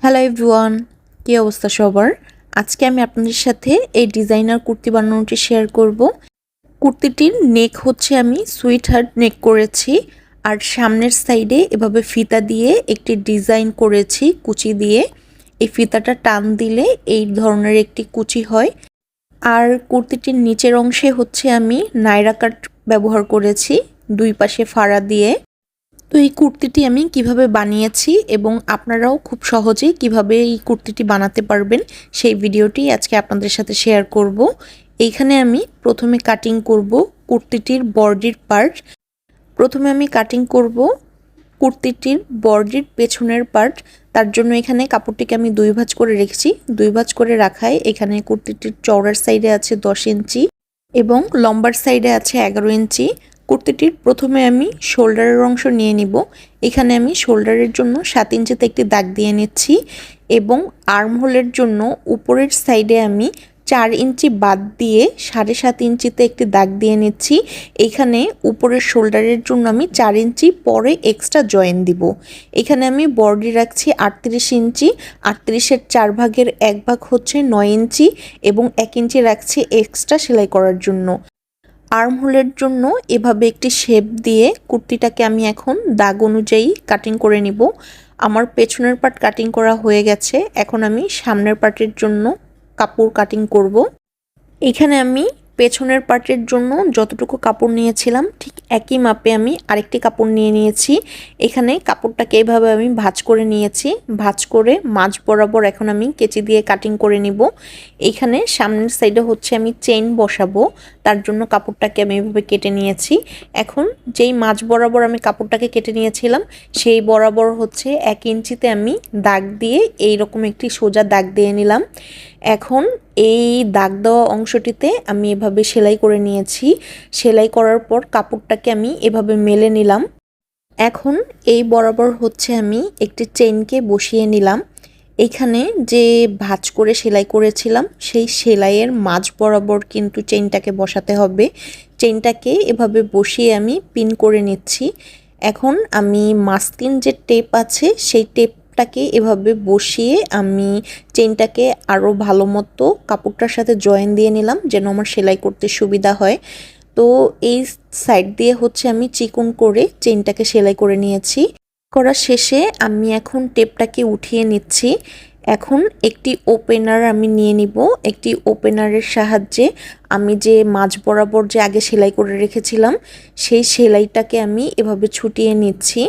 Hello everyone, কী অবস্থা সবার? আজকে আমি আপনাদের সাথে এই ডিজাইনার কুর্তি বানানোটি শেয়ার করব। কুর্তিটির নেক হচ্ছে আমি সুইট হার্ট নেক করেছি, আর সামনের সাইডে এভাবে ফিতা দিয়ে একটি ডিজাইন করেছি কুচি দিয়ে। এই ফিতাটা টান দিলে এই ধরনের একটি কুচি হয়। আর কুর্তিটির নিচের অংশে হচ্ছে আমি নায়রা কাট ব্যবহার করেছি দুই পাশে ফাড়া দিয়ে। তো এই কুর্তিটি আমি কিভাবে বানিয়েছি এবং আপনারাও খুব সহজে কিভাবে এই কুর্তিটি বানাতে পারবেন সেই ভিডিওটি আজকে আপনাদের সাথে শেয়ার করব। এইখানে আমি প্রথমে কাটিং করব কুর্তিটির বডির পার্ট। প্রথমে আমি কাটিং করব কুর্তিটির বডির পেছনের পার্ট। তার জন্য এখানে কাপড়টিকে আমি দুই ভাঁজ করে রেখেছি। দুই ভাঁজ করে রাখায় এখানে কুর্তিটির চওড়ার সাইডে আছে 10 ইঞ্চি এবং লম্বার সাইডে আছে 11 ইঞ্চি। কুর্তিটির প্রথমে আমি শোল্ডারের অংশ নিয়ে নিব। এখানে আমি শোল্ডারের জন্য 7 ইঞ্চিতে একটি দাগ দিয়ে নিচ্ছি এবং আর্মহোলের জন্য উপরের সাইডে আমি 4 ইঞ্চি বাদ দিয়ে 7.5 ইঞ্চিতে একটি দাগ দিয়ে নিচ্ছি। এখানে উপরের শোল্ডারের জন্য আমি 4 ইঞ্চি পরে এক্সট্রা জয়েন দিব। এখানে আমি বডি রাখছি 38 ইঞ্চি, 38-এর 4 ভাগের 1 ভাগ হচ্ছে 9 ইঞ্চি এবং 1 ইঞ্চি রাখছি এক্সট্রা সেলাই করার জন্য। আর্মহোলের জন্য এভাবে একটি শেপ দিয়ে কুর্তিটাকে আমি এখন দাগ অনুযায়ী কাটিং করে নিব। আমার পেছনের পার্ট কাটিং করা হয়ে গেছে, এখন আমি সামনের পার্টের জন্য কাপড় কাটিং করব। এখানে আমি পেছনের পার্টের জন্য যতটুকু কাপড় নিয়েছিলাম ঠিক একই মাপে আমি আরেকটি কাপড় নিয়ে নিয়েছি। এখানে কাপড়টাকে এভাবে আমি ভাঁজ করে নিয়েছি। ভাঁজ করে মাঝ বরাবর এখন আমি কেচি দিয়ে কাটিং করে নিব। এইখানে সামনের সাইডে হচ্ছে আমি চেইন বসাবো, তার জন্য কাপড়টাকে আমি এভাবে কেটে নিয়েছি। এখন যেই মাঝ বরাবর আমি কাপড়টাকে কেটে নিয়েছিলাম সেই বরাবর হচ্ছে 1 ইঞ্চিতে আমি দাগ দিয়ে এইরকম একটি সোজা দাগ দিয়ে নিলাম। এখন এই দাগ দেওয়া অংশটিতে আমি এভাবে সেলাই করে নিয়েছি। সেলাই করার পর কাপড়টাকে আমি এভাবে মেলে নিলাম। এখন এই বরাবর হচ্ছে আমি একটি চেইনকে বসিয়ে নিলাম। এখানে যে ভাঁজ করে সেলাই করেছিলাম সেই সেলাইয়ের মাঝ বরাবর কিন্তু চেইনটাকে বসাতে হবে। চেইনটাকে এভাবে বসিয়ে আমি পিন করে নিচ্ছি। এখন আমি মাস্কিন যে টেপ আছে সেই টেপটাকে এভাবে বসিয়ে আমি চেইনটাকে আরও ভালো মতো কাপড়টার সাথে জয়েন দিয়ে নিলাম যেন আমার সেলাই করতে সুবিধা হয়। তো এই সাইড দিয়ে হচ্ছে আমি চিকন করে চেইনটাকে সেলাই করে নিয়েছি। করা শেষে আমি এখন টেপটাকে উঠিয়ে নিচ্ছি। এখন একটি ওপেনার আমি নিয়ে নিব। একটি ওপেনারের সাহায্যে আমি যে মাঝ বরাবর যে আগে সেলাই করে রেখেছিলাম সেই সেলাইটাকে আমি এভাবে ছুটিয়ে নিচ্ছি।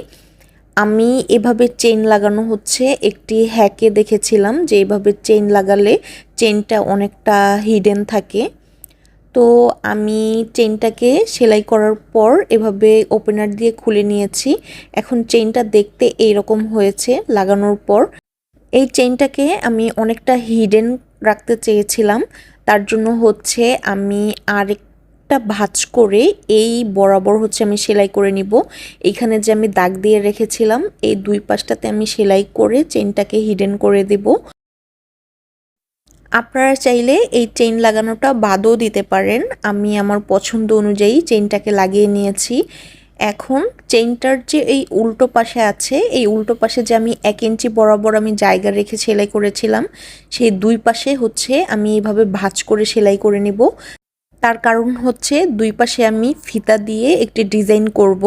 আমি এভাবে চেইন লাগানো হচ্ছে একটি হ্যাকে দেখেছিলাম যে এভাবে চেইন লাগালে চেইনটা অনেকটা হিডেন থাকে। তো আমি চেইনটাকে সেলাই করার পর এভাবে ওপেনার দিয়ে খুলে নিয়েছি। এখন চেইনটা দেখতে এইরকম হয়েছে লাগানোর পর। এই চেইনটাকে আমি অনেকটা হিডেন রাখতে চেয়েছিলাম, তার জন্য হচ্ছে আমি আরেকটা ভাঁজ করে এই বরাবর হচ্ছে আমি সেলাই করে নিব। এইখানে যে আমি দাগ দিয়ে রেখেছিলাম এই দুই পাশটাতে আমি সেলাই করে চেইনটাকে হিডেন করে দেব। আপনারা চাইলে এই চেইন লাগানোটা বাদও দিতে পারেন। আমি আমার পছন্দ অনুযায়ী চেইনটাকে লাগিয়ে নিয়েছি। এখন চেইনটার যে এই উল্টো পাশে আছে এই উল্টো পাশে যে আমি 1 ইঞ্চি বরাবর আমি জায়গা রেখে সেলাই করেছিলাম সেই দুই পাশে হচ্ছে আমি এইভাবে ভাঁজ করে সেলাই করে নিব। তার কারণ হচ্ছে দুই পাশে আমি ফিতা দিয়ে একটি ডিজাইন করব,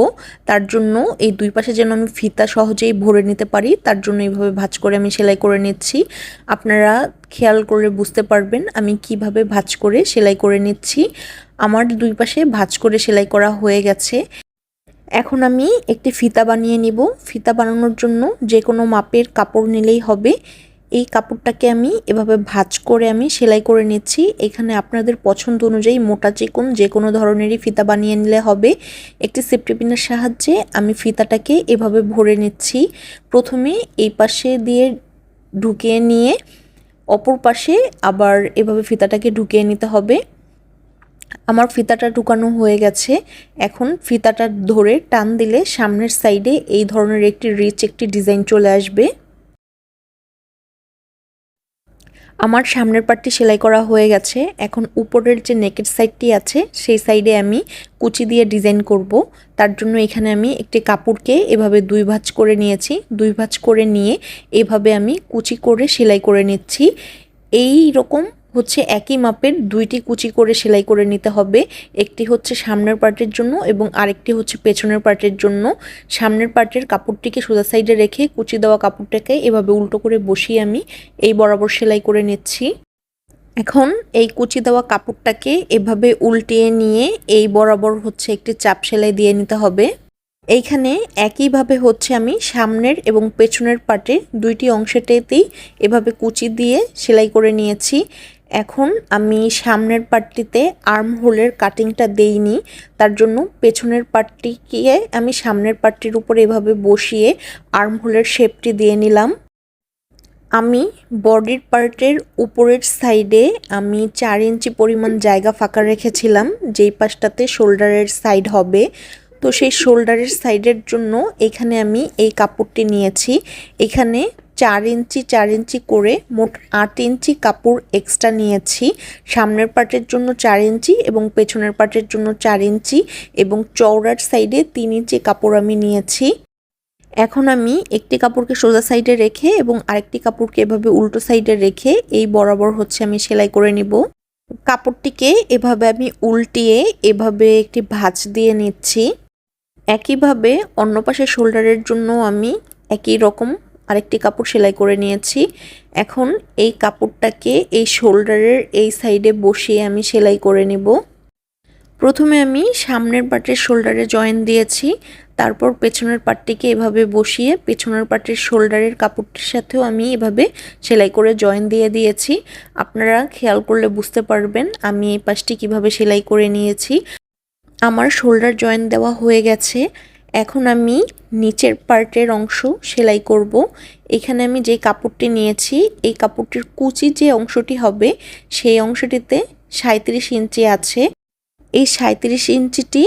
তার জন্য এই দুই পাশে যেন আমি ফিতা সহজেই ভরে নিতে পারি তার জন্য এইভাবে ভাঁজ করে আমি সেলাই করে নিচ্ছি। আপনারা খেয়াল করে বুঝতে পারবেন আমি কিভাবে ভাঁজ করে সেলাই করে নিচ্ছি। আমার দুই পাশে ভাঁজ করে সেলাই করা হয়ে গেছে। এখন আমি একটি ফিতা বানিয়ে নিব। ফিতা বানানোর জন্য যে কোনো মাপের কাপড় নিলেই হবে। এই কাপড়টাকে আমি এভাবে ভাঁজ করে আমি সেলাই করে নিচ্ছি। এখানে আপনাদের পছন্দ অনুযায়ী মোটা চিকন যে কোনো ধরনেরই ফিতা বানিয়ে নিলে হবে। একটি সেফটি পিনের সাহায্যে আমি ফিতাটাকে এভাবে ভরে নিচ্ছি। প্রথমে এই পাশে দিয়ে ঢুকিয়ে নিয়ে অপর পাশে আবার এভাবে ফিতাটাকে ঢুকিয়ে নিতে হবে। আমার ফিতাটা ঢুকানো হয়ে গেছে। এখন ফিতাটা ধরে টান দিলে সামনের সাইডে এই ধরনের একটি রিচ একটি ডিজাইন চলে আসবে। আমার সামনের পার্টটি সেলাই করা হয়ে গেছে। এখন উপরের যে নেকের সাইডটি আছে সেই সাইডে আমি কুচি দিয়ে ডিজাইন করব। তার জন্য এখানে আমি একটি কাপড়কে এভাবে দুই ভাঁজ করে নিয়েছি। দুই ভাঁজ করে নিয়ে এভাবে আমি কুচি করে সেলাই করে নিচ্ছি। এই রকম হচ্ছে একই মাপের দুইটি কুচি করে সেলাই করে নিতে হবে। একটি হচ্ছে সামনের পার্টের জন্য এবং আরেকটি হচ্ছে পেছনের পার্টের জন্য। সামনের পার্টের কাপড়টিকে সোজা সাইডে রেখে কুচি দেওয়া কাপড়টাকে এভাবে উল্টো করে বসিয়ে আমি এই বরাবর সেলাই করে নিচ্ছি। এখন এই কুচি দেওয়া কাপড়টাকে এভাবে উল্টিয়ে নিয়ে এই বরাবর হচ্ছে একটি চাপ সেলাই দিয়ে নিতে হবে। এইখানে একইভাবে হচ্ছে আমি সামনের এবং পেছনের পার্টে দুইটি অংশেতেই এভাবে কুচি দিয়ে সেলাই করে নিয়েছি। এখন আমি সামনের পার্টটিতে আর্ম হোলের কাটিংটা দেইনি, তার জন্য পেছনের পার্টটিকে আমি সামনের পার্টটির উপরে এভাবে বসিয়ে আর্ম হোলের শেপটি দিয়ে নিলাম। আমি বডির পার্টের উপরের সাইডে আমি 4 ইঞ্চি পরিমাণ জায়গা ফাঁকা রেখেছিলাম, যেই পাশটাতে শোল্ডারের সাইড হবে। তো সেই শোল্ডারের সাইডের জন্য এখানে আমি এই কাপড়টি নিয়েছি। এখানে 4 ইঞ্চি করে মোট 8 ইঞ্চি কাপড় এক্সট্রা নিয়েছি। সামনের পার্টের জন্য 4 ইঞ্চি এবং পেছনের পার্টের জন্য 4 ইঞ্চি এবং চওড়ার সাইডে 3 ইঞ্চি কাপড় আমি নিয়েছি। এখন আমি একটি কাপড়কে সোজা সাইডে রেখে এবং আরেকটি কাপড়কে এভাবে উল্টো সাইডে রেখে এই বরাবর হচ্ছে আমি সেলাই করে নিব। কাপড়টিকে এভাবে আমি উল্টিয়ে এভাবে একটি ভাঁজ দিয়ে নিচ্ছি। একইভাবে অন্য পাশে শোল্ডারের জন্য আমি একই রকম আরেকটি কাপড় সেলাই করে নিয়েছি। এখন এই কাপড়টাকে এই শোল্ডারের এই সাইডে বসিয়ে আমি সেলাই করে নিব। প্রথমে আমি সামনের পার্টের শোল্ডারে জয়েন দিয়েছি, তারপর পেছনের পার্টটিকে এভাবে বসিয়ে পেছনের পার্টের শোল্ডারের কাপড়টির সাথেও আমি এভাবে সেলাই করে জয়েন দিয়ে দিয়েছি। আপনারা খেয়াল করলে বুঝতে পারবেন আমি এই পাশটি কিভাবে সেলাই করে নিয়েছি। আমার শোল্ডার জয়েন দেওয়া হয়ে গেছে। এখন আমি নিচের পার্টের অংশ সেলাই করব। এখানে আমি যে কাপড়টি নিয়েছি এই কাপড়টির কুচি যে অংশটি হবে সেই অংশটিতে 37 ইঞ্চি আছে। এই 37 ইঞ্চিটি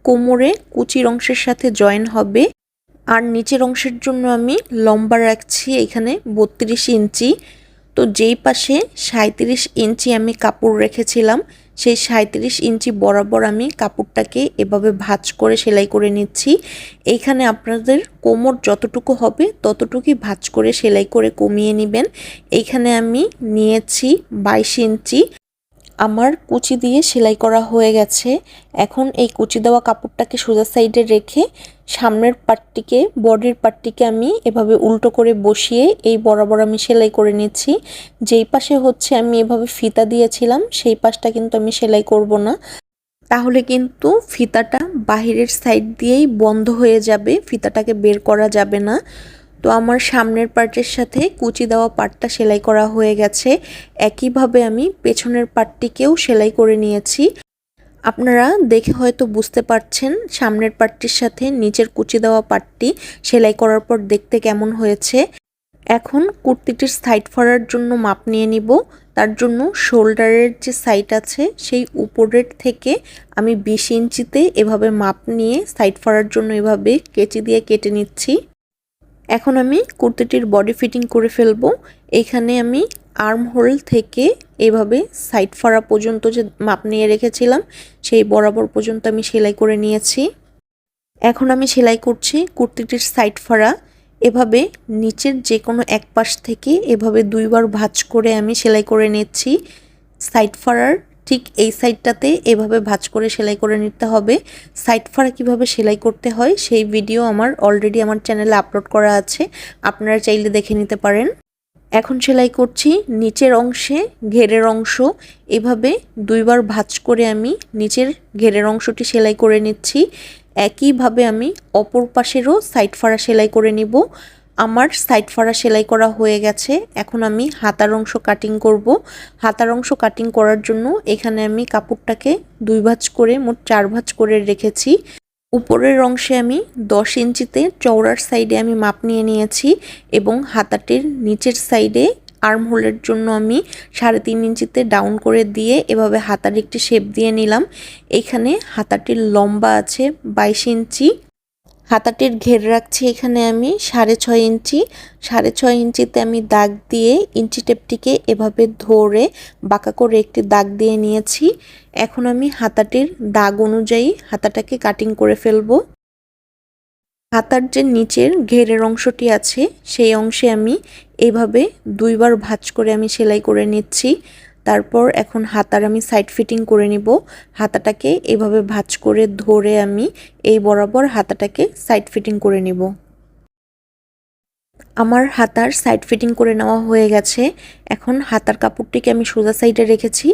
কোমরে কুচির অংশের সাথে জয়েন হবে। আর নিচের অংশের জন্য আমি লম্বা রাখছি এখানে 32 ইঞ্চি। তো যেই পাশে 37 ইঞ্চি আমি কাপড় রেখেছিলাম সেই 37 ইঞ্চি বরাবর আমি কাপড়টাকে এভাবে ভাঁজ করে সেলাই করে নিচ্ছি। এইখানে আপনাদের কোমর যতটুকু হবে ততটুকুই ভাঁজ করে সেলাই করে কমিয়ে নেবেন। এইখানে আমি নিয়েছি 22 ইঞ্চি। আমার কুচি দিয়ে সেলাই করা হয়ে গেছে। এখন এই কুচি দেওয়া কাপড়টাকে সোজা সাইডে রেখে সামনের পার্টটিকে বডির পার্টটিকে আমি এভাবে উল্টো করে বসিয়ে এই বরাবর আমি সেলাই করে নিচ্ছি। যেই পাশে হচ্ছে আমি এভাবে ফিতা দিয়েছিলাম সেই পাশটা কিন্তু আমি সেলাই করব না, তাহলে কিন্তু ফিতাটা বাহিরের সাইড দিয়েই বন্ধ হয়ে যাবে, ফিতাটাকে বের করা যাবে না। তো আমার সামনের পার্টের সাথে কুচি দেওয়া পার্টটা সেলাই করা হয়ে গেছে। একইভাবে আমি পেছনের পার্টটিকেও সেলাই করে নিয়েছি। আপনারা দেখে হয়তো বুঝতে পারছেন সামনের পার্টটির সাথে নিচের কুচি দেওয়া পার্টটি সেলাই করার পর দেখতে কেমন হয়েছে। এখন কুর্তিটির সাইড ফাড়ার জন্য মাপ নিয়ে নিব। তার জন্য শোল্ডারের যে সাইড আছে সেই উপরের থেকে আমি 20 ইঞ্চিতে এভাবে মাপ নিয়ে সাইড ফাড়ার জন্য এভাবে কেচি দিয়ে কেটে নিচ্ছি। এখন আমি কুর্তিটির বডি ফিটিং করে ফেলবো। এখানে আমি আর্ম হোল থেকে এভাবে সাইড ফাড়া পর্যন্ত যে মাপ নিয়ে রেখেছিলাম সেই বরাবর পর্যন্ত আমি সেলাই করে নিয়েছি। এখন আমি সেলাই করছি কুর্তিটির সাইড ফাড়া। এভাবে নিচের যে কোনো এক পাশ থেকে এভাবে দুইবার ভাঁজ করে আমি সেলাই করে নিচ্ছি। সাইড ফাড়ার ঠিক এই সাইডটাতে এভাবে ভাঁজ করে সেলাই করে নিতে হবে। সাইড ফাড়া কিভাবে সেলাই করতে হয় সেই ভিডিও আমার অলরেডি আমার চ্যানেলে আপলোড করা আছে, আপনারা চাইলে দেখে নিতে পারেন। এখন সেলাই করছি নিচের অংশে ঘেরের অংশ। এভাবে দুইবার ভাঁজ করে আমি নিচের ঘেরের অংশটি সেলাই করে নিচ্ছি। একইভাবে আমি অপর পাশেরও সাইড ফাড়া সেলাই করে নিব। আমার সাইড ফাড়া সেলাই করা হয়ে গেছে। এখন আমি হাতার অংশ কাটিং করব। হাতার অংশ কাটিং করার জন্য এখানে আমি কাপড়টাকে 2 ভাঁজ করে মোট 4 ভাঁজ করে রেখেছি। উপরের অংশে আমি 10 ইঞ্চিতে চওড়ার সাইডে আমি মাপ নিয়ে নিয়েছি এবং হাতাটির নিচের সাইডে আর্ম হোলের জন্য আমি 3.5 ইঞ্চিতে ডাউন করে দিয়ে এভাবে হাতার একটি শেপ দিয়ে নিলাম। এখানে হাতাটির লম্বা আছে 22 ইঞ্চি। হাতাটির ঘের রাখছি এখানে আমি 6.5 ইঞ্চি। 6.5 ইঞ্চিতে আমি দাগ দিয়ে ইঞ্চি টেপটিকে এভাবে ধরে বাঁকা করে একটি দাগ দিয়ে নিয়েছি। এখন আমি হাতাটির দাগ অনুযায়ী হাতাটাকে কাটিং করে ফেলবো। হাতার যে নিচের ঘেরের অংশটি আছে সেই অংশে আমি এইভাবে 2বার ভাঁজ করে আমি সেলাই করে নিচ্ছি। তারপর এখন হাতার আমি সাইড ফিটিং করে নিব। হাতাটাকে এভাবে ভাঁজ করে ধরে আমি এই বরাবর হাতাটাকে সাইড ফিটিং করে নিব। আমার হাতার সাইড ফিটিং করে নেওয়া হয়ে গেছে। এখন হাতার কাপড়টিকে আমি সোজা সাইডে রেখেছি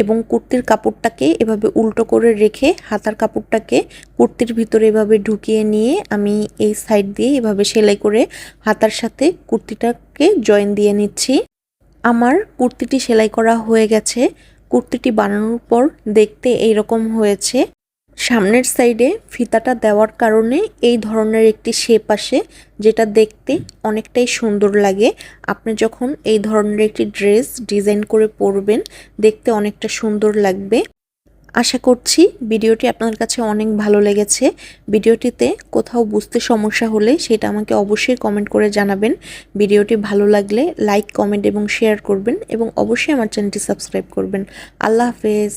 এবং কুর্তির কাপড়টাকে এভাবে উল্টো করে রেখে হাতার কাপড়টাকে কুর্তির ভিতরে এভাবে ঢুকিয়ে নিয়ে আমি এই সাইড দিয়ে এভাবে সেলাই করে হাতার সাথে কুর্তিটাকে জয়েন দিয়ে নিচ্ছি। আমার কুর্তিটি সেলাই করা হয়ে গেছে। কুর্তিটি বানানোর পর দেখতে এইরকম হয়েছে। সামনের সাইডে ফিতাটা দেওয়ার কারণে এই ধরনের একটি শেপ আসে, যেটা দেখতে অনেকটাই সুন্দর লাগে। আপনি যখন এই ধরনের একটি ড্রেস ডিজাইন করে পরবেন দেখতে অনেকটা সুন্দর লাগবে। আশা করছি ভিডিওটি আপনার কাছে অনেক ভালো লেগেছে। ভিডিওটিতে কোথাও বুঝতে সমস্যা হলে সেটা আমাকে অবশ্যই কমেন্ট করে জানাবেন। ভিডিওটি ভালো লাগলে লাইক, কমেন্ট এবং শেয়ার করবেন এবং অবশ্যই আমার চ্যানেলটি সাবস্ক্রাইব করবেন। আল্লাহ হাফেজ।